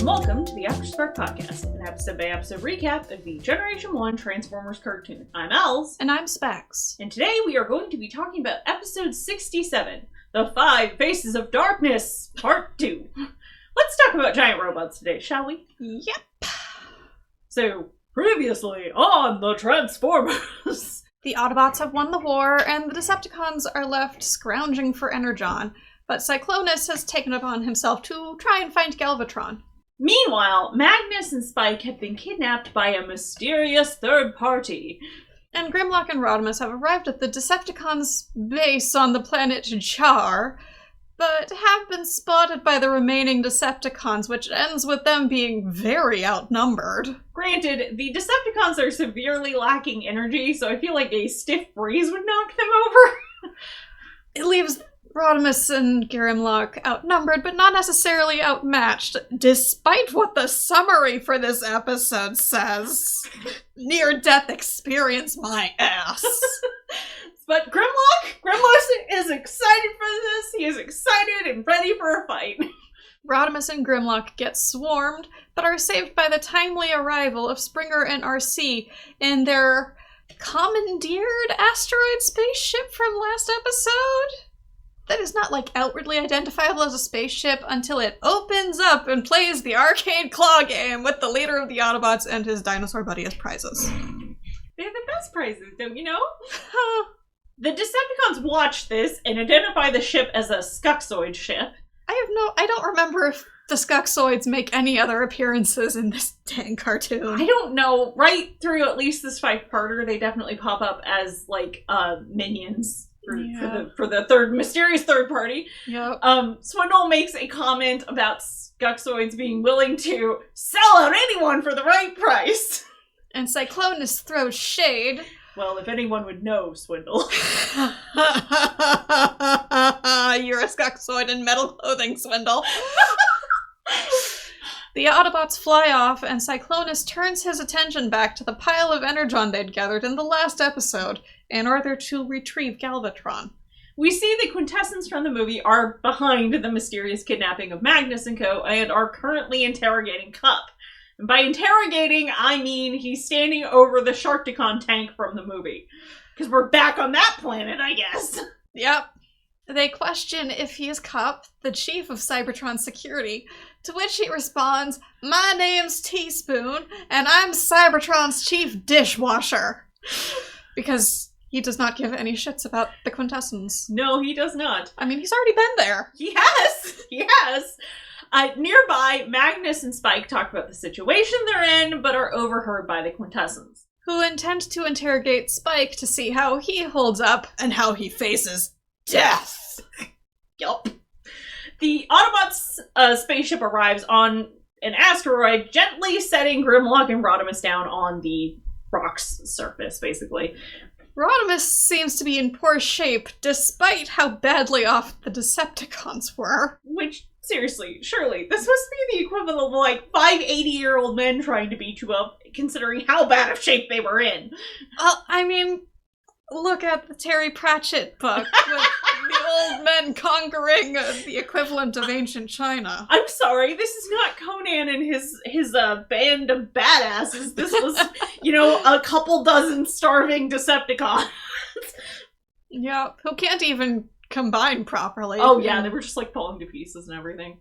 Welcome to the Afterspark podcast, an episode-by-episode recap of the Generation 1 Transformers cartoon. I'm Els. And I'm Specs. And today we are going to be talking about episode 67, The 5 Faces of Darkness, Part 2. Let's talk about giant robots today, shall we? Yep. So, previously on the Transformers. The Autobots have won the war, and the Decepticons are left scrounging for Energon, but Cyclonus has taken upon himself to try and find Galvatron. Meanwhile, Magnus and Spike have been kidnapped by a mysterious third party. And Grimlock and Rodimus have arrived at the Decepticons' base on the planet Jar, but have been spotted by the remaining Decepticons, which ends with them being very outnumbered. Granted, the Decepticons are severely lacking energy, so I feel like a stiff breeze would knock them over. It leaves Rodimus and Grimlock outnumbered, but not necessarily outmatched, despite what the summary for this episode says. Near-death experience my ass. But Grimlock is excited for this. He is excited and ready for a fight. Rodimus and Grimlock get swarmed, but are saved by the timely arrival of Springer and RC in their commandeered asteroid spaceship from last episode. That is not, outwardly identifiable as a spaceship until it opens up and plays the arcade claw game with the leader of the Autobots and his dinosaur buddy as prizes. They're the best prizes, don't you know? The Decepticons watch this and identify the ship as a Skuxoid ship. I don't remember if the Skuxoids make any other appearances in this dang cartoon. I don't know. Right through at least this 5-parter, they definitely pop up as, minions. For the mysterious third party. Yep. Swindle makes a comment about Skuxoids being willing to sell out anyone for the right price. And Cyclonus throws shade. Well, if anyone would know, Swindle. You're a Skuxoid in metal clothing, Swindle. The Autobots fly off, and Cyclonus turns his attention back to the pile of Energon they'd gathered in the last episode in order to retrieve Galvatron. We see the quintessence from the movie are behind the mysterious kidnapping of Magnus and co. and are currently interrogating Cup. And by interrogating, I mean he's standing over the Sharkticon tank from the movie. Because we're back on that planet, I guess. Yep. They question if he is Cup, the chief of Cybertron security, to which he responds, "My name's Teaspoon, and I'm Cybertron's chief dishwasher." Because he does not give any shits about the quintessence. No, he does not. I mean, he's already been there. He has. Nearby, Magnus and Spike talk about the situation they're in, but are overheard by the quintessence, who intend to interrogate Spike to see how he holds up and how he faces death. Yup. The Autobots' spaceship arrives on an asteroid, gently setting Grimlock and Rodimus down on the rock's surface, basically. Rodimus seems to be in poor shape, despite how badly off the Decepticons were. Which, seriously, surely, this must be the equivalent of, 5 80-year-old men trying to beat you up, considering how bad of shape they were in. Well, I mean, look at the Terry Pratchett book with the old men conquering the equivalent of ancient China. I'm sorry, this is not Conan and his band of badasses. This was, a couple dozen starving Decepticons. Yeah, who can't even combine properly. Oh yeah, they were just falling to pieces and everything.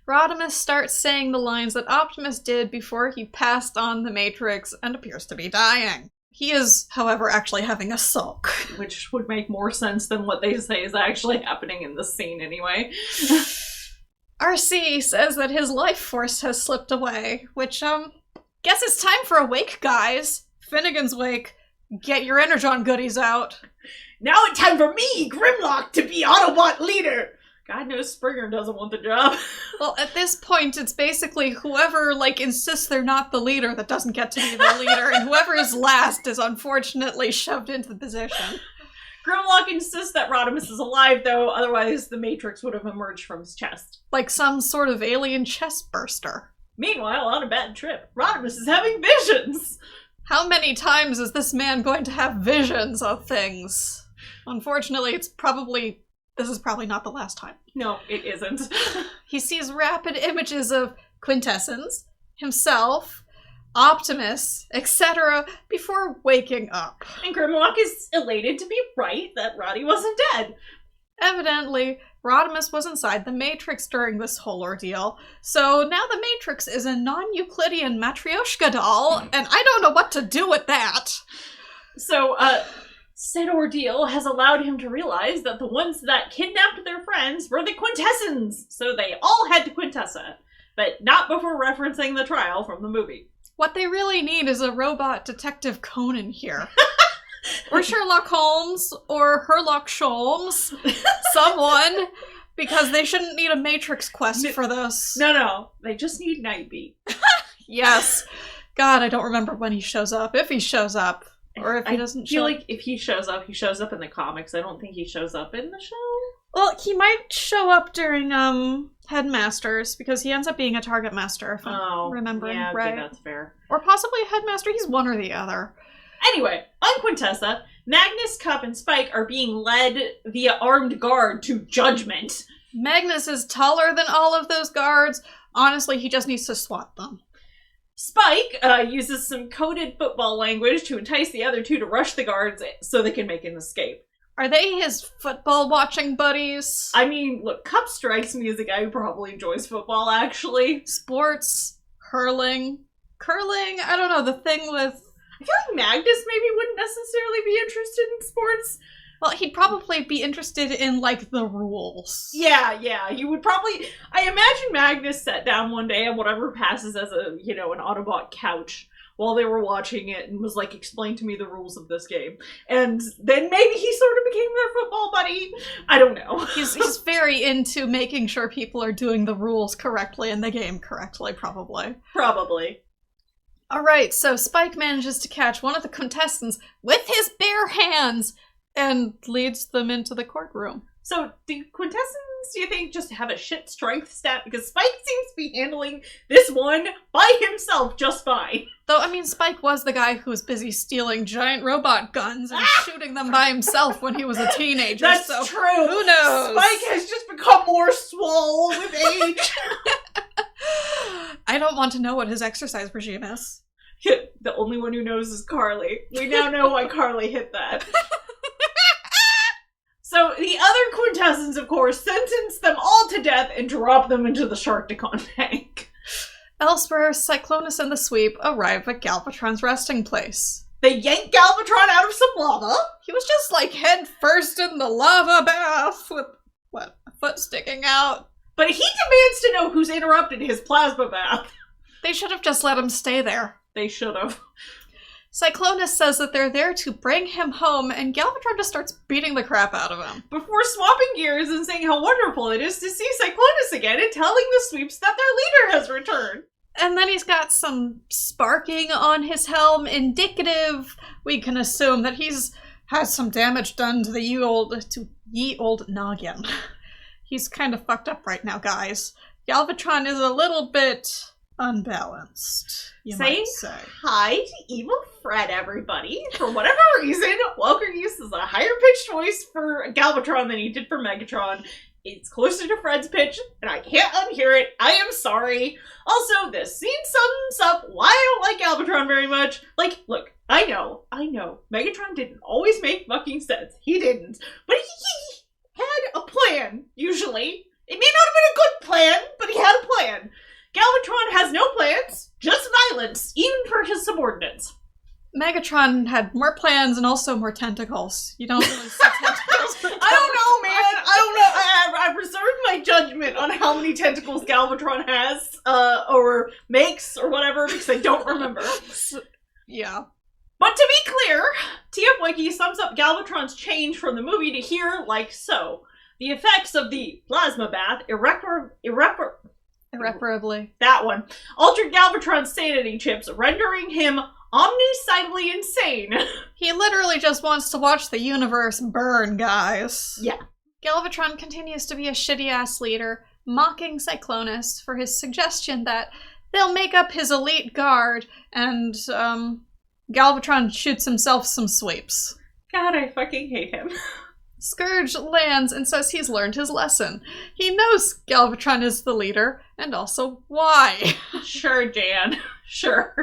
Rodimus starts saying the lines that Optimus did before he passed on the Matrix and appears to be dying. He is, however, actually having a sulk. Which would make more sense than what they say is actually happening in this scene anyway. RC says that his life force has slipped away, which, guess it's time for a wake, guys. Finnegan's wake. Get your Energon goodies out. Now it's time for me, Grimlock, to be Autobot leader! God knows Springer doesn't want the job. Well, at this point, it's basically whoever, insists they're not the leader that doesn't get to be the leader, and whoever is last is unfortunately shoved into the position. Grimlock insists that Rodimus is alive, though, otherwise the Matrix would have emerged from his chest. Like some sort of alien chest burster. Meanwhile, on a bad trip, Rodimus is having visions! How many times is this man going to have visions of things? Unfortunately, this is probably not the last time. No, it isn't. He sees rapid images of Quintessence, himself, Optimus, etc., before waking up. And Grimlock is elated to be right that Roddy wasn't dead. Evidently, Rodimus was inside the Matrix during this whole ordeal, so now the Matrix is a non-Euclidean Matryoshka doll, and I don't know what to do with that. So, said ordeal has allowed him to realize that the ones that kidnapped their friends were the Quintessons, so they all had to Quintessa, but not before referencing the trial from the movie. What they really need is a robot Detective Conan here. Or Sherlock Holmes, or Herlock Sholmes, someone, because they shouldn't need a Matrix quest for this. No, they just need Nightbeat. Yes. God, I don't remember when he shows up, if he shows up, or if he doesn't show up. I feel like if he shows up in the comics. I don't think he shows up in the show. Well, he might show up during, Headmasters, because he ends up being a Target Master, if I'm remembering right. Okay, that's fair. Or possibly a Headmaster, he's one or the other. Anyway, on Quintessa, Magnus, Cup, and Spike are being led via armed guard to judgment. Magnus is taller than all of those guards. Honestly, he just needs to swat them. Spike uses some coded football language to entice the other two to rush the guards so they can make an escape. Are they his football-watching buddies? I mean, look, Cup strikes me as a guy who probably enjoys football, actually. Sports, hurling, curling, I don't know, the thing with... I feel like Magnus maybe wouldn't necessarily be interested in sports. Well, he'd probably be interested in, like, the rules. Yeah, you would probably... I imagine Magnus sat down one day on whatever passes as an Autobot couch while they were watching it and was like, explain to me the rules of this game. And then maybe he sort of became their football buddy. I don't know. He's very into making sure people are doing the rules correctly and the game correctly, probably. Probably. Alright, so Spike manages to catch one of the contestants with his bare hands and leads them into the courtroom. So, do Quintessons, do you think, just have a shit strength stat? Because Spike seems to be handling this one by himself just fine. Though, I mean, Spike was the guy who was busy stealing giant robot guns and shooting them by himself when he was a teenager. That's so true. Who knows? Spike has just become more swole with age. I don't want to know what his exercise regime is. The only one who knows is Carly. We now know why Carly hit that. So the other Quintessons, of course, sentence them all to death and drop them into the Sharkticon tank. Elsewhere, Cyclonus and the Sweep arrive at Galvatron's resting place. They yank Galvatron out of some lava. He was just like head first in the lava bath with, a foot sticking out. But he demands to know who's interrupted his plasma bath. They should have just let him stay there. They should have. Cyclonus says that they're there to bring him home, and Galvatron just starts beating the crap out of him. Before swapping gears and saying how wonderful it is to see Cyclonus again and telling the Sweeps that their leader has returned. And then he's got some sparking on his helm, indicative, we can assume, that he's had some damage done to the ye old noggin. He's kind of fucked up right now, guys. Galvatron is a little bit unbalanced, you might say. Hi to Evil Fred, everybody. For whatever reason, Walker uses a higher pitched voice for Galvatron than he did for Megatron. It's closer to Fred's pitch, and I can't unhear it. I am sorry. Also, this scene sums up why I don't like Galvatron very much. Like, look, I know. Megatron didn't always make fucking sense. He didn't. But he had a plan, usually. It may not have been a good plan, but he had a plan. Galvatron has no plans, just violence, even for his subordinates. Megatron had more plans and also more tentacles. You don't really see tentacles. I don't know, man. I don't know. I reserved my judgment on how many tentacles Galvatron has, or makes, or whatever, because I don't remember. Yeah. But to be clear, TF Wiki sums up Galvatron's change from the movie to here like so. The effects of the plasma bath Irreparably. That one. Altered Galvatron's sanity chips, rendering him omnicidally insane. He literally just wants to watch the universe burn, guys. Yeah. Galvatron continues to be a shitty-ass leader, mocking Cyclonus for his suggestion that they'll make up his elite guard, and, Galvatron shoots himself some sweeps. God, I fucking hate him. Scourge lands and says he's learned his lesson. He knows Galvatron is the leader, and also why. Sure, Jan. Sure.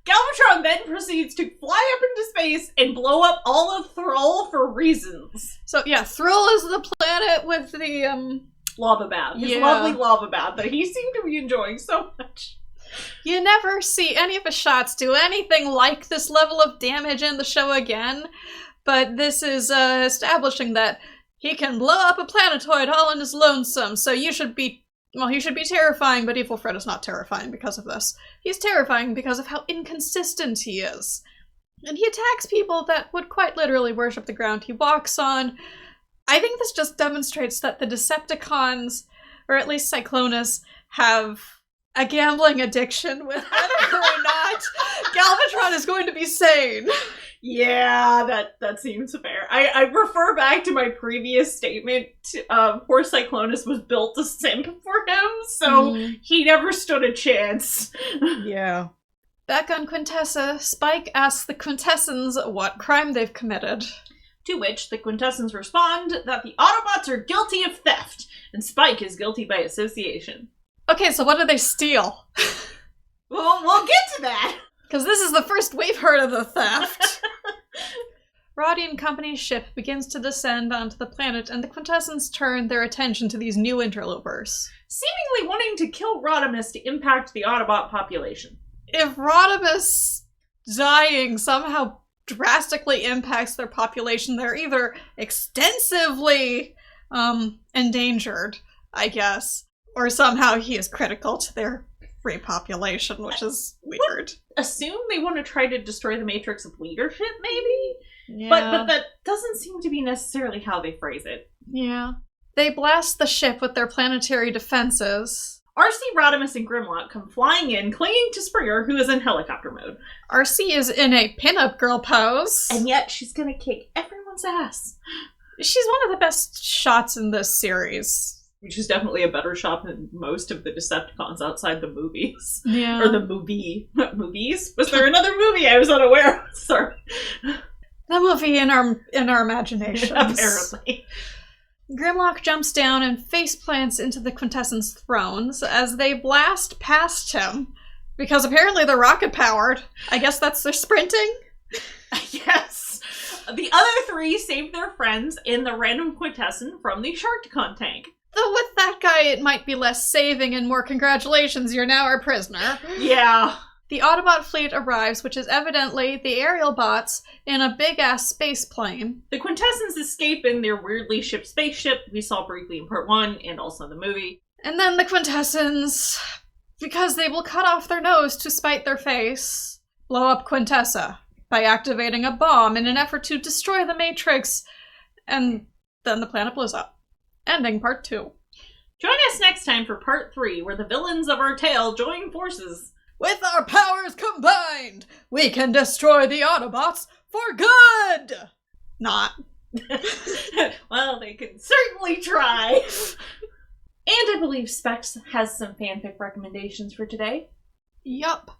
Galvatron then proceeds to fly up into space and blow up all of Thrall for reasons. So yeah, Thrall is the planet with the lava bath. His lovely lava bath that he seemed to be enjoying so much. You never see any of his shots do anything like this level of damage in the show again, but this is establishing that he can blow up a planetoid all in his lonesome, so he should be terrifying, but Evil Fred is not terrifying because of this. He's terrifying because of how inconsistent he is. And he attacks people that would quite literally worship the ground he walks on. I think this just demonstrates that the Decepticons, or at least Cyclonus, have a gambling addiction with whether or not Galvatron is going to be sane. Yeah, that seems fair. I refer back to my previous statement. Poor Cyclonus was built to simp for him, so he never stood a chance. Yeah. Back on Quintessa, Spike asks the Quintessans what crime they've committed. To which the Quintessans respond that the Autobots are guilty of theft, and Spike is guilty by association. Okay, so what did they steal? Well, we'll get to that! Because this is the first we've heard of the theft. Roddy and company's ship begins to descend onto the planet, and the Quintessans turn their attention to these new interlopers. Seemingly wanting to kill Rodimus to impact the Autobot population. If Rodimus dying somehow drastically impacts their population, they're either extensively endangered, I guess, or somehow he is critical to their repopulation, which is weird. Assume they want to try to destroy the Matrix of leadership, maybe? Yeah. But that doesn't seem to be necessarily how they phrase it. Yeah. They blast the ship with their planetary defenses. RC, Rodimus, and Grimlock come flying in, clinging to Springer, who is in helicopter mode. RC is in a pinup girl pose. And yet she's gonna kick everyone's ass. She's one of the best shots in this series. Which is definitely a better shot than most of the Decepticons outside the movies. Yeah. Or the movie. Movies? Was there another movie I was unaware of? Sorry. The movie in our imaginations. Apparently. Grimlock jumps down and face plants into the Quintessans' thrones as they blast past him. Because apparently they're rocket-powered. I guess that's their sprinting? Yes. The other three saved their friends in the random Quintessan from the Sharkticon tank. Though with that guy, it might be less saving and more congratulations, you're now our prisoner. Yeah. The Autobot fleet arrives, which is evidently the aerial bots in a big-ass space plane. The Quintessans escape in their weirdly shipped spaceship we saw briefly in part 1 and also in the movie. And then the Quintessans, because they will cut off their nose to spite their face, blow up Quintessa by activating a bomb in an effort to destroy the Matrix, and then the planet blows up. Ending part 2. Join us next time for part 3, where the villains of our tale join forces. With our powers combined, we can destroy the Autobots for good! Not. Well, they can certainly try. And I believe Specs has some fanfic recommendations for today. Yup.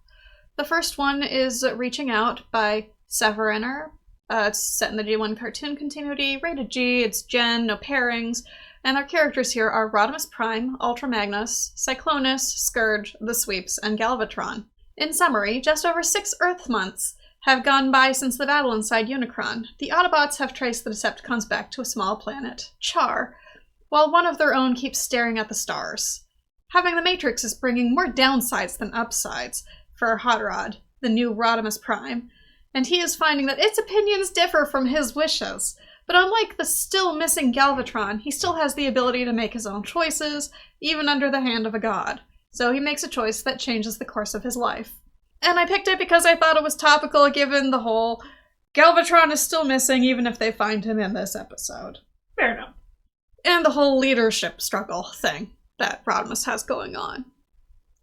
The first one is Reaching Out by Severiner. It's set in the G1 cartoon continuity, rated G, it's Gen, no pairings, and our characters here are Rodimus Prime, Ultra Magnus, Cyclonus, Scourge, the Sweeps, and Galvatron. In summary, just over 6 Earth months have gone by since the battle inside Unicron. The Autobots have traced the Decepticons back to a small planet, Char, while one of their own keeps staring at the stars. Having the Matrix is bringing more downsides than upsides for Hot Rod, the new Rodimus Prime, and he is finding that its opinions differ from his wishes. But unlike the still missing Galvatron, he still has the ability to make his own choices, even under the hand of a god. So he makes a choice that changes the course of his life. And I picked it because I thought it was topical given the whole Galvatron is still missing even if they find him in this episode. Fair enough. And the whole leadership struggle thing that Rodimus has going on.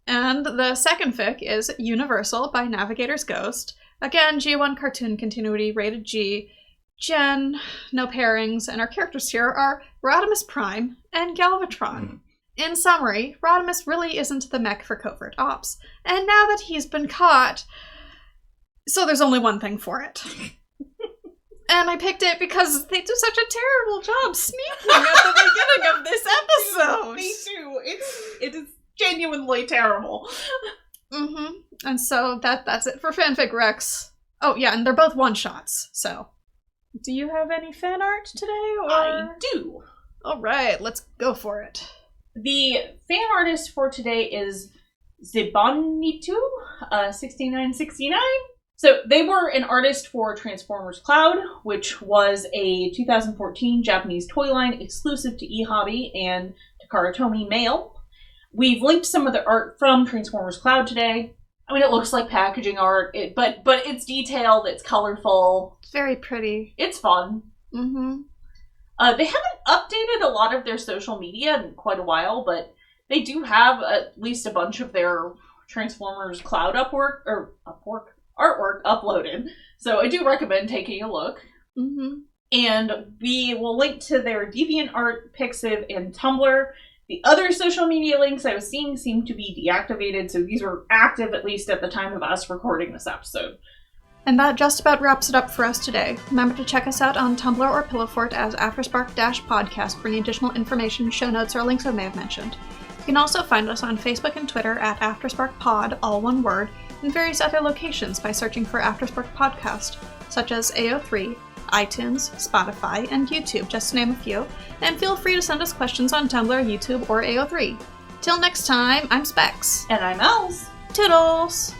And the second fic is Universal by Navigator's Ghost. Again, G1 cartoon continuity, rated G. Gen, no pairings, and our characters here are Rodimus Prime and Galvatron. In summary, Rodimus really isn't the mech for covert ops, and now that he's been caught, so there's only one thing for it. And I picked it because they do such a terrible job sneaking at the beginning of this episode. Me too. It is genuinely terrible. Mm-hmm. And so that's it for Fanfic Rex. Oh yeah, and they're both one-shots, so. Do you have any fan art today, or? I do. Alright, let's go for it. The fan artist for today is Zibonitu, 6969. So they were an artist for Transformers Cloud, which was a 2014 Japanese toy line exclusive to eHobby and Takara Tomy Mail. We've linked some of the art from Transformers Cloud today. I mean, it looks like packaging art, but it's detailed, it's colorful. It's very pretty. It's fun. Mm-hmm. They haven't updated a lot of their social media in quite a while, but they do have at least a bunch of their Transformers Cloud artwork uploaded. So I do recommend taking a look. Mm-hmm. And we will link to their DeviantArt, Pixiv, and Tumblr. The other social media links I was seeing seem to be deactivated, so these were active at least at the time of us recording this episode. And that just about wraps it up for us today. Remember to check us out on Tumblr or Pillowfort as Afterspark-podcast for any additional information, show notes, or links I may have mentioned. You can also find us on Facebook and Twitter at AftersparkPod, all one word, and various other locations by searching for Afterspark Podcast, such as AO3, iTunes, Spotify, and YouTube, just to name a few, and feel free to send us questions on Tumblr, YouTube, or AO3. Till next time, I'm Specs. And I'm Els. Toodles!